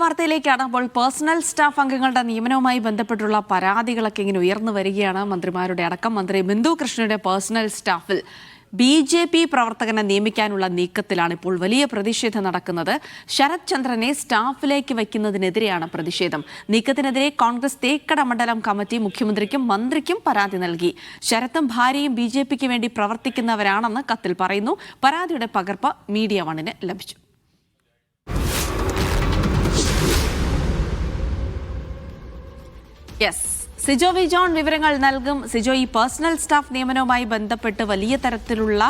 വാർത്തയിലേക്കാണ്. അപ്പോൾ personal staff അംഗങ്ങളുടെ നിയമനവുമായി ബന്ധപ്പെട്ടുള്ള പരാതികളൊക്കെ ഇങ്ങനെ ഉയർന്നു വരികയാണ്. മന്ത്രിമാരുടെ അടക്കം മന്ത്രി ബിന്ദു കൃഷ്ണയുടെ പേഴ്സണൽ സ്റ്റാഫിൽ BJP പ്രവർത്തകനെ നിയമിക്കാനുള്ള നീക്കത്തിലാണ് ഇപ്പോൾ വലിയ പ്രതിഷേധം നടക്കുന്നത്. ശരത് ചന്ദ്രനെ സ്റ്റാഫിലേക്ക് വയ്ക്കുന്നതിനെതിരെയാണ് പ്രതിഷേധം. നീക്കത്തിനെതിരെ കോൺഗ്രസ് തേക്കട മണ്ഡലം കമ്മിറ്റി മുഖ്യമന്ത്രിക്കും മന്ത്രിക്കും പരാതി നൽകി. ശരത്തും ഭാര്യയും BJPക്ക് വേണ്ടി പ്രവർത്തിക്കുന്നവരാണെന്ന് കത്തിൽ പറയുന്നു. പരാതിയുടെ പകർപ്പ് മീഡിയ വണ്ണിന് ലഭിച്ചു. സിജോ വി ജോൺ വിവരങ്ങൾ നൽകും. സിജോ, ഈ പേഴ്സണൽ സ്റ്റാഫ് നിയമനവുമായി ബന്ധപ്പെട്ട് വലിയ തരത്തിലുള്ള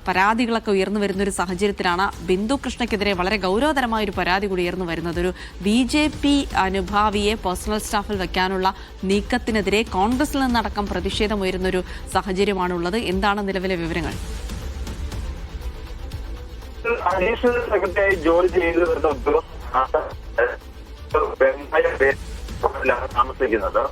പരാതികളൊക്കെ ഉയർന്നു വരുന്ന ഒരു സാഹചര്യത്തിലാണ് ബിന്ദു കൃഷ്ണയ്ക്കെതിരെ വളരെ ഗൗരവതരമായ ഒരു പരാതി കൂടി ഉയർന്നു വരുന്നത്. ഒരു BJP അനുഭാവിയെ പേഴ്സണൽ സ്റ്റാഫിൽ വയ്ക്കാനുള്ള നീക്കത്തിനെതിരെ കോൺഗ്രസിൽ നിന്നടക്കം പ്രതിഷേധം ഉയരുന്നൊരു സാഹചര്യമാണുള്ളത്. എന്താണ് നിലവിലെ വിവരങ്ങൾ? അഡീഷണൽ സെക്രട്ടറിയായി ജോലി ചെയ്തു വരുന്ന താമസിക്കുന്നത്.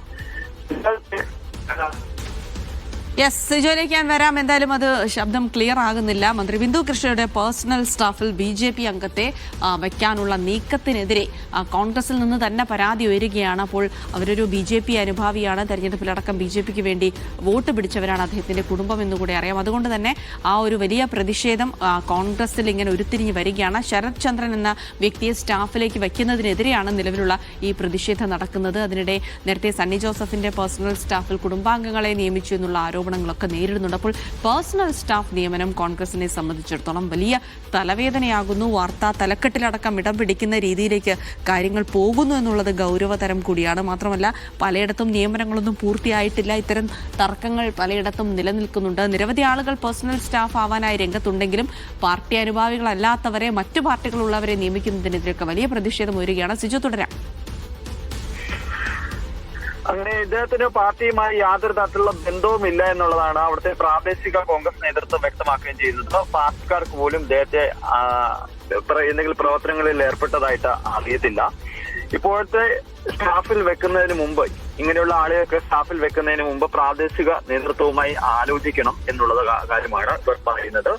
സിജോയിലേക്ക് ഞാൻ വരാം. എന്തായാലും അത് ശബ്ദം ക്ലിയർ ആകുന്നില്ല. മന്ത്രി ബിന്ദു കൃഷ്ണയുടെ പേഴ്സണൽ സ്റ്റാഫിൽ BJP അംഗത്തെ വയ്ക്കാനുള്ള നീക്കത്തിനെതിരെ കോൺഗ്രസിൽ നിന്ന് തന്നെ പരാതി ഉയരുകയാണ്. അപ്പോൾ അവരൊരു BJP അനുഭാവിയാണ്. തെരഞ്ഞെടുപ്പിലടക്കം BJPക്ക് വേണ്ടി വോട്ട് പിടിച്ചവരാണ് അദ്ദേഹത്തിന്റെ കുടുംബം എന്നുകൂടി അറിയാം. അതുകൊണ്ട് തന്നെ ആ ഒരു വലിയ പ്രതിഷേധം കോൺഗ്രസിൽ ഇങ്ങനെ ഉരുത്തിരിഞ്ഞ് വരികയാണ്. ശരത് ചന്ദ്രൻ എന്ന വ്യക്തിയെ സ്റ്റാഫിലേക്ക് വയ്ക്കുന്നതിനെതിരെയാണ് നിലവിലുള്ള ഈ പ്രതിഷേധം നടക്കുന്നത്. അതിനിടെ നേരത്തെ സണ്ണി ജോസഫിന്റെ പേഴ്സണൽ സ്റ്റാഫിൽ കുടുംബാംഗങ്ങളെ നിയമിച്ചു എന്നുള്ള ആരോപണങ്ങളൊക്കെ നേരിടുന്നുണ്ട്. അപ്പോൾ പേഴ്സണൽ സ്റ്റാഫ് നിയമനം കോൺഗ്രസിനെ സംബന്ധിച്ചിടത്തോളം വലിയ തലവേദനയാകുന്നു. വാർത്താ തലക്കെട്ടിലടക്കം ഇടം പിടിക്കുന്ന രീതിയിലേക്ക് കാര്യങ്ങൾ പോകുന്നു എന്നുള്ളത് ഗൗരവതരം കൂടിയാണ്. മാത്രമല്ല പലയിടത്തും നിയമനങ്ങളൊന്നും പൂർത്തിയായിട്ടില്ല. ഇത്തരം തർക്കങ്ങൾ പലയിടത്തും നിലനിൽക്കുന്നുണ്ട്. നിരവധി ആളുകൾ പേഴ്സണൽ സ്റ്റാഫ് ആവാനായി രംഗത്തുണ്ടെങ്കിലും പാർട്ടി അനുഭാവികളല്ലാത്തവരെ മറ്റു പാർട്ടികളുള്ളവരെ നിയമിക്കുന്നതിനെതിരെയൊക്കെ വലിയ പ്രതിഷേധം ഉയരുകയാണ്. സിജു, തുടരാം. അങ്ങനെ ഇദ്ദേഹത്തിന് പാർട്ടിയുമായി യാതൊരു തരത്തിലുള്ള ബന്ധവുമില്ല എന്നുള്ളതാണ് അവിടുത്തെ പ്രാദേശിക കോൺഗ്രസ് നേതൃത്വം വ്യക്തമാക്കുകയും ചെയ്യുന്നത്. പാർട്ടിക്കാർക്ക് പോലും ഇദ്ദേഹത്തെ എന്തെങ്കിലും പ്രവർത്തനങ്ങളിൽ ഏർപ്പെട്ടതായിട്ട് അറിയത്തില്ല. ഇപ്പോഴത്തെ സ്റ്റാഫിൽ വെക്കുന്നതിന് മുമ്പ്, ഇങ്ങനെയുള്ള ആളുകൾക്ക് സ്റ്റാഫിൽ വെക്കുന്നതിന് മുമ്പ് പ്രാദേശിക നേതൃത്വവുമായി ആലോചിക്കണം എന്നുള്ളത് കാര്യമാണ് ഇവർ പറയുന്നത്.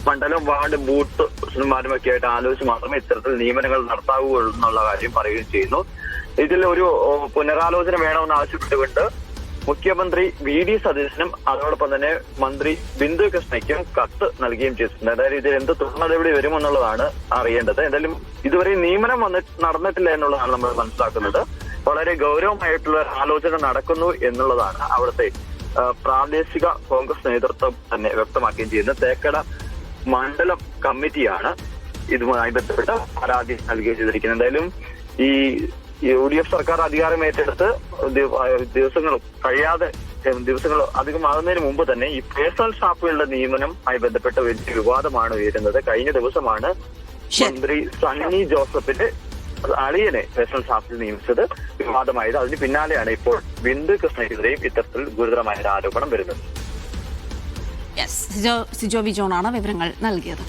മണ്ഡലം, വാർഡ്, ബൂത്ത് പ്രസിഡന്റുമാരുമൊക്കെ ആയിട്ട് ആലോചിച്ച് മാത്രമേ ഇത്തരത്തിൽ നിയമനങ്ങൾ നടത്താവൂ എന്നുള്ള കാര്യം പറയുകയും ചെയ്യുന്നു. ഇതിൽ ഒരു പുനരാലോചന വേണമെന്ന് ആവശ്യപ്പെട്ടുകൊണ്ട് മുഖ്യമന്ത്രി VD സതീശനും അതോടൊപ്പം തന്നെ മന്ത്രി ബിന്ദു കൃഷ്ണയ്ക്കും കത്ത് നൽകുകയും ചെയ്തിട്ടുണ്ട്. അതായത് ഇതിൽ എന്ത് നടപടി വരുമെന്നുള്ളതാണ് അറിയേണ്ടത്. എന്തായാലും ഇതുവരെ നിയമനം നടന്നിട്ടില്ല എന്നുള്ളതാണ് നമ്മൾ മനസ്സിലാക്കുന്നത്. വളരെ ഗൗരവമായിട്ടുള്ള ആലോചന നടക്കുന്നു എന്നുള്ളതാണ് അവിടുത്തെ പ്രാദേശിക കോൺഗ്രസ് നേതൃത്വം തന്നെ വ്യക്തമാക്കുകയും ചെയ്യുന്നത്. തേക്കട മണ്ഡലം കമ്മിറ്റിയാണ് ഇതുമായി ബന്ധപ്പെട്ട് പരാതി നൽകുകയും ചെയ്തിരിക്കുന്നത്. എന്തായാലും ഈ UDF സർക്കാർ അധികാരം ഏറ്റെടുത്ത് ദിവസങ്ങൾ അധികമാകുന്നതിന് മുമ്പ് തന്നെ ഈ പേഴ്സണൽ സ്റ്റാഫുകളുടെ നിയമനവുമായി ബന്ധപ്പെട്ട വലിയ വിവാദമാണ് ഉയരുന്നത്. കഴിഞ്ഞ ദിവസമാണ് മന്ത്രി സണ്ണി ജോസഫിന്റെ അളിയനെ പേഴ്സണൽ സ്റ്റാഫിൽ നിയമിച്ചത് വിവാദമായത്. അതിന് പിന്നാലെയാണ് ഇപ്പോൾ ബിന്ദു കൃഷ്ണയ്ക്കെതിരെയും ഇത്തരത്തിൽ ഗുരുതരമായ ആരോപണം വരുന്നത്. സിജോ വി ജോണാണ് വിവരങ്ങൾ നൽകിയത്.